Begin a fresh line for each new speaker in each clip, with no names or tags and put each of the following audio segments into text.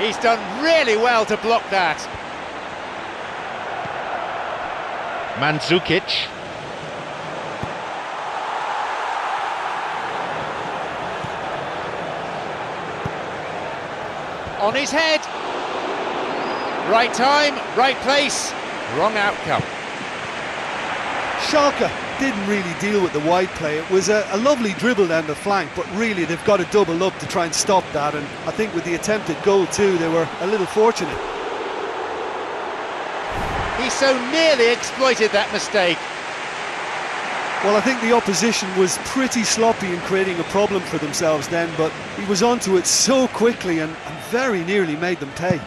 He's done really well to block that.
Mandzukic.
On his head. Right time, right place, wrong outcome.
Schalke didn't really deal with the wide play. It was a lovely dribble down the flank, but really they've got to double up to try and stop that, and I think with the attempted goal too, they were a little fortunate.
He so nearly exploited that mistake.
Well, I think the opposition was pretty sloppy in creating a problem for themselves then, but he was onto it so quickly and very nearly made them pay.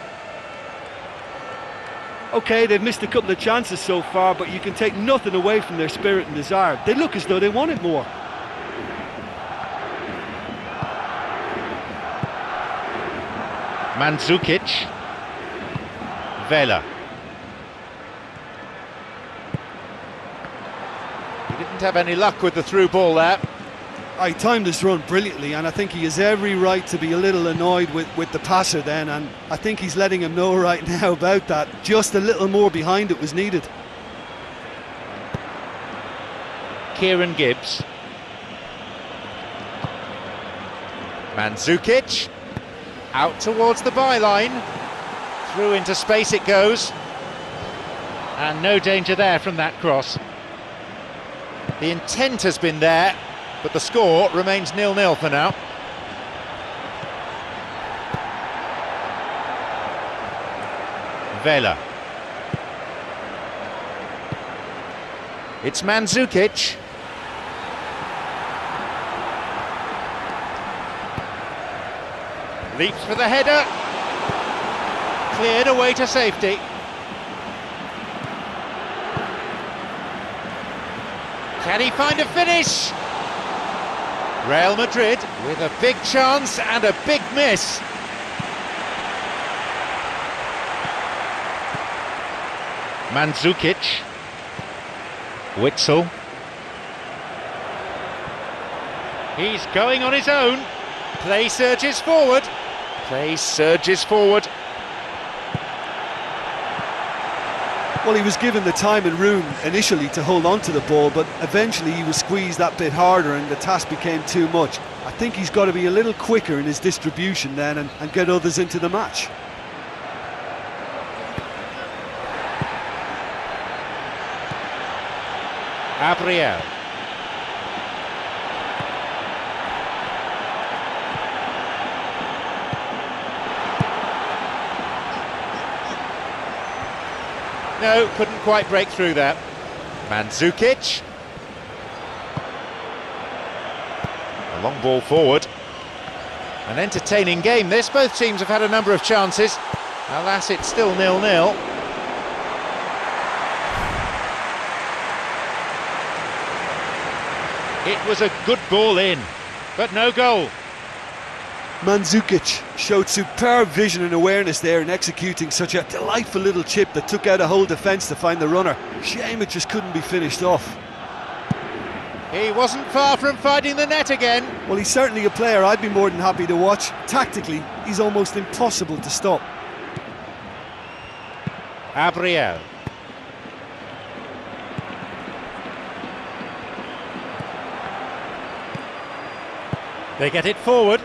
OK, they've missed a couple of chances so far, but you can take nothing away from their spirit and desire. They look as though they wanted more.
Mandzukic. Vela.
He didn't have any luck with the through ball there.
He timed his run brilliantly, and I think he has every right to be a little annoyed with the passer then, and I think he's letting him know right now about that. Just a little more behind it was needed.
Kieran Gibbs.
Mandzukic, out towards the byline, through into space it goes.
And no danger there from that cross.
The intent has been there, but the score remains 0-0 for now.
Vela.
It's Mandzukic. Leaps for the header. Cleared away to safety. Can he find a finish? Real Madrid with a big chance and a big miss.
Mandzukic. Witsel.
He's going on his own. Play surges forward. Play surges forward.
Well, he was given the time and room initially to hold on to the ball, but eventually he was squeezed that bit harder and the task became too much. I think he's got to be a little quicker in his distribution then and get others into the match.
Gabriel. No, couldn't quite break through that. Mandzukic. A long ball forward. An entertaining game this. Both teams have had a number of chances. Alas, it's still 0-0. It was a good ball in, but no goal.
Mandzukic showed superb vision and awareness there in executing such a delightful little chip that took out a whole defence to find the runner. Shame it just couldn't be finished off.
He wasn't far from finding the net again.
Well, he's certainly a player I'd be more than happy to watch. Tactically, he's almost impossible to stop.
Gabriel. They get it forward.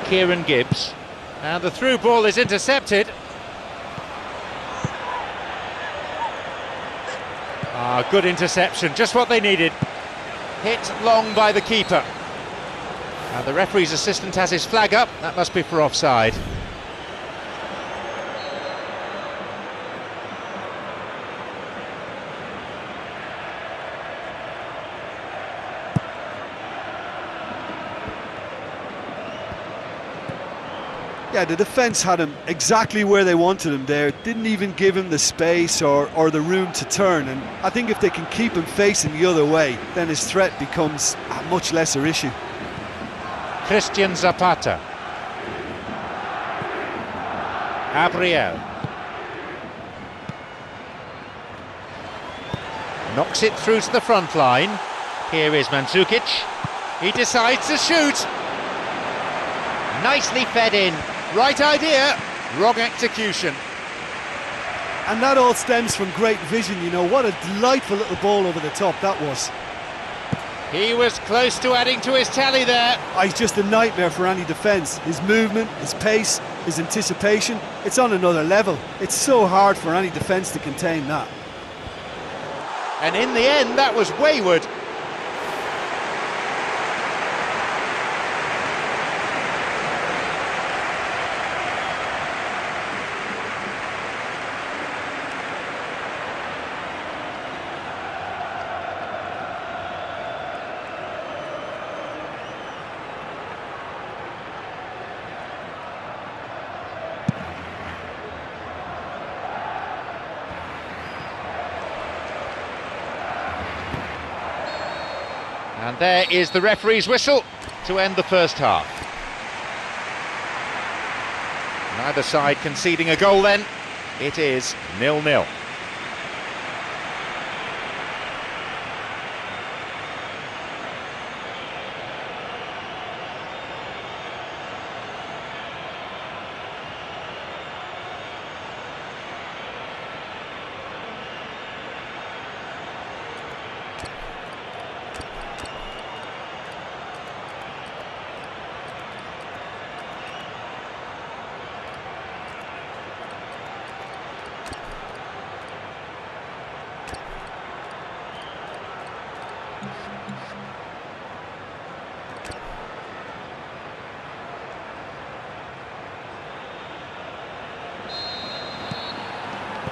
Kieran Gibbs.
And the through ball is intercepted. Good interception, just what they needed. Hit long by the keeper. And the referee's assistant has his flag up. That must be for offside.
Yeah, the defence had him exactly where they wanted him there. Didn't even give him the space or the room to turn, and I think if they can keep him facing the other way, then his threat becomes a much lesser issue.
Christian Zapata. Gabriel. Knocks it through to the front line.
Here is Mandzukic.
He decides to shoot.
Nicely fed in.
Right idea, wrong execution.
And that all stems from great vision, you know. What a delightful little ball over the top that was.
He was close to adding to his tally there.
He's just a nightmare for any defence. His movement, his pace, his anticipation, it's on another level. It's so hard for any defence to contain that.
And in the end, that was wayward.
And there is the referee's whistle to end the first half.
Neither side conceding a goal then. It is 0-0.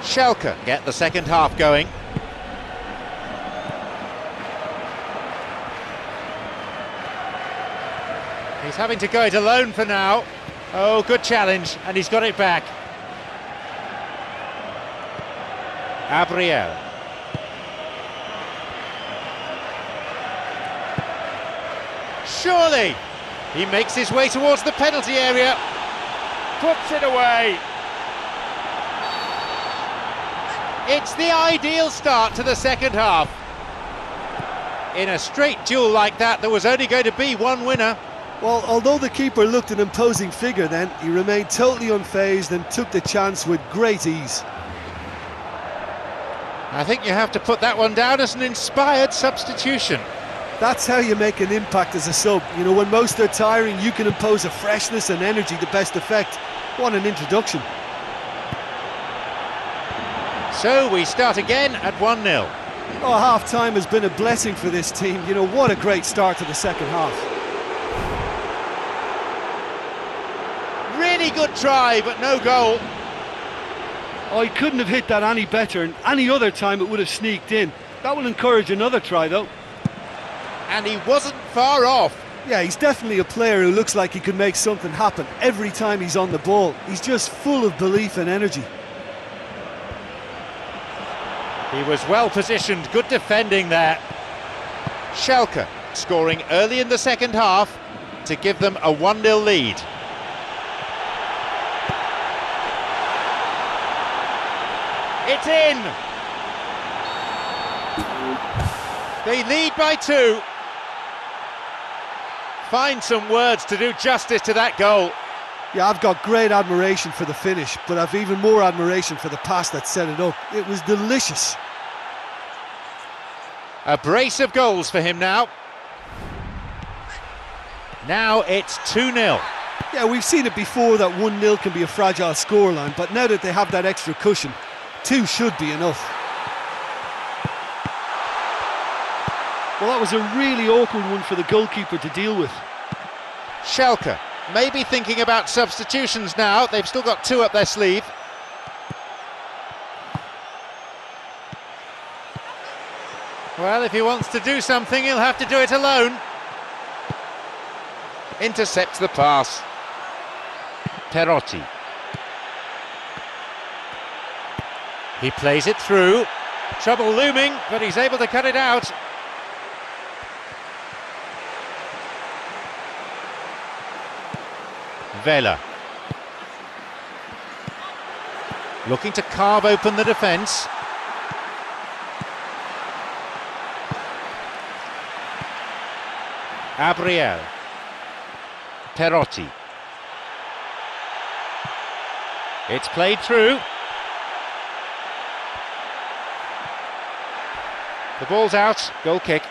Schalke get the second half going. He's having to go it alone for now. Oh, good challenge, and he's got it back. Gabriel. Surely! He makes his way towards the penalty area. Puts it away. It's the ideal start to the second half. In a straight duel like that, there was only going to be one winner.
Well, although the keeper looked an imposing figure then, he remained totally unfazed and took the chance with great ease.
I think you have to put that one down as an inspired substitution.
That's how you make an impact as a sub. You know, when most are tiring, you can impose a freshness and energy to best effect. What an introduction.
So we start again at 1-0.
Oh, half-time has been a blessing for this team. You know, what a great start to the second half.
Really good try, but no goal.
Oh, he couldn't have hit that any better, and any other time it would have sneaked in. That will encourage another try, though.
And he wasn't far off.
Yeah, he's definitely a player who looks like he could make something happen every time he's on the ball. He's just full of belief and energy.
He was well positioned, good defending there. Schalke scoring early in the second half to give them a 1-0 lead. It's in! They lead by 2. Find some words to do justice to that goal.
Yeah, I've got great admiration for the finish, but I've even more admiration for the pass that set it up. It was delicious.
A brace of goals for him now. Now it's 2-0.
Yeah, we've seen it before that 1-0 can be a fragile scoreline, but now that they have that extra cushion, 2 should be enough.
Well, that was a really awkward one for the goalkeeper to deal with.
Schalke maybe thinking about substitutions now. They've still got 2 up their sleeve. Well, if he wants to do something, he'll have to do it alone. Intercepts the pass.
Perotti.
He plays it through. Trouble looming, but he's able to cut it out. Vela. Looking to carve open the defence.
Gabriel. Perotti. It's played through. The ball's out, goal kick.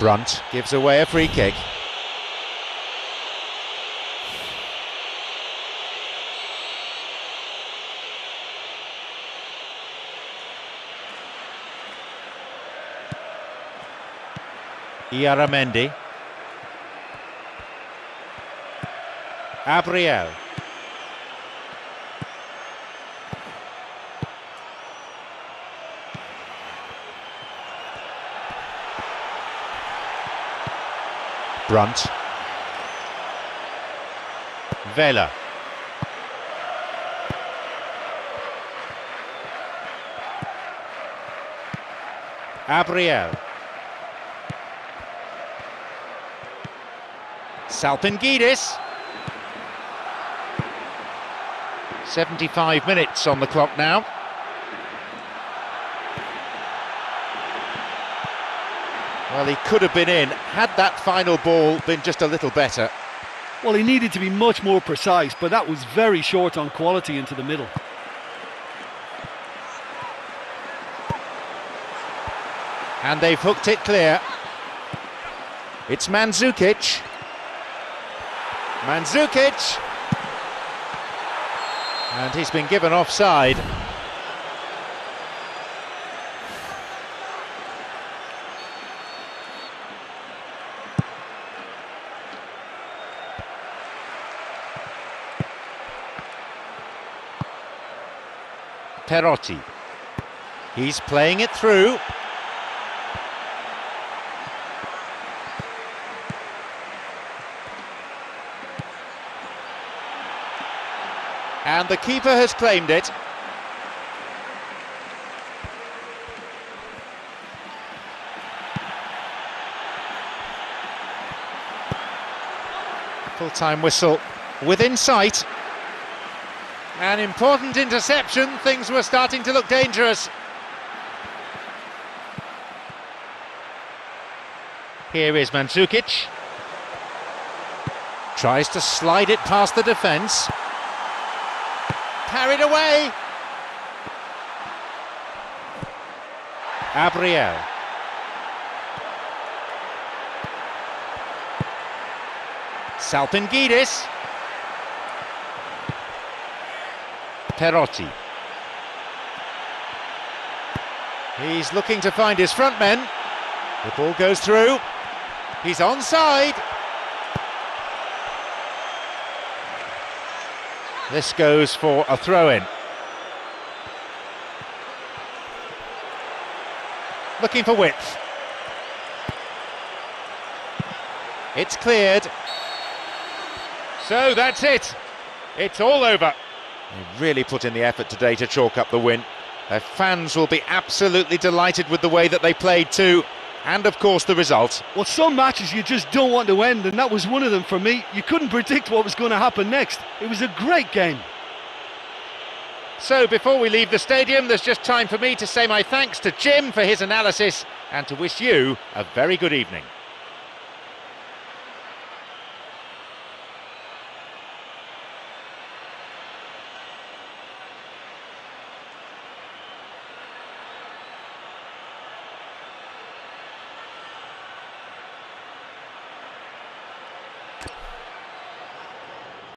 Brunt gives away a free kick. Iaramendi. Gabriel. Brunt. Vela. Gabriel. Salpingidis. 75 minutes on the clock now. Well, he could have been in, had that final ball been just a little better.
Well, he needed to be much more precise, but that was very short on quality into the middle.
And they've hooked it clear. It's Mandzukic. Mandzukic! And he's been given offside. Perotti. He's playing it through. And the keeper has claimed it. Full-time whistle within sight. An important interception, things were starting to look dangerous. Here is Mandzukic. Tries to slide it past the defence. Carried away. Gabriel. Salpingidis. Perotti. He's looking to find his front men. The ball goes through. He's onside. This goes for a throw-in. Looking for width. It's cleared. So that's it. It's all over. They really put in the effort today to chalk up the win. Their fans will be absolutely delighted with the way that they played too. And of course the result.
Well, some matches you just don't want to end, and that was one of them for me. You couldn't predict what was going to happen next. It was a great game.
So before we leave the stadium, there's just time for me to say my thanks to Jim for his analysis and to wish you a very good evening.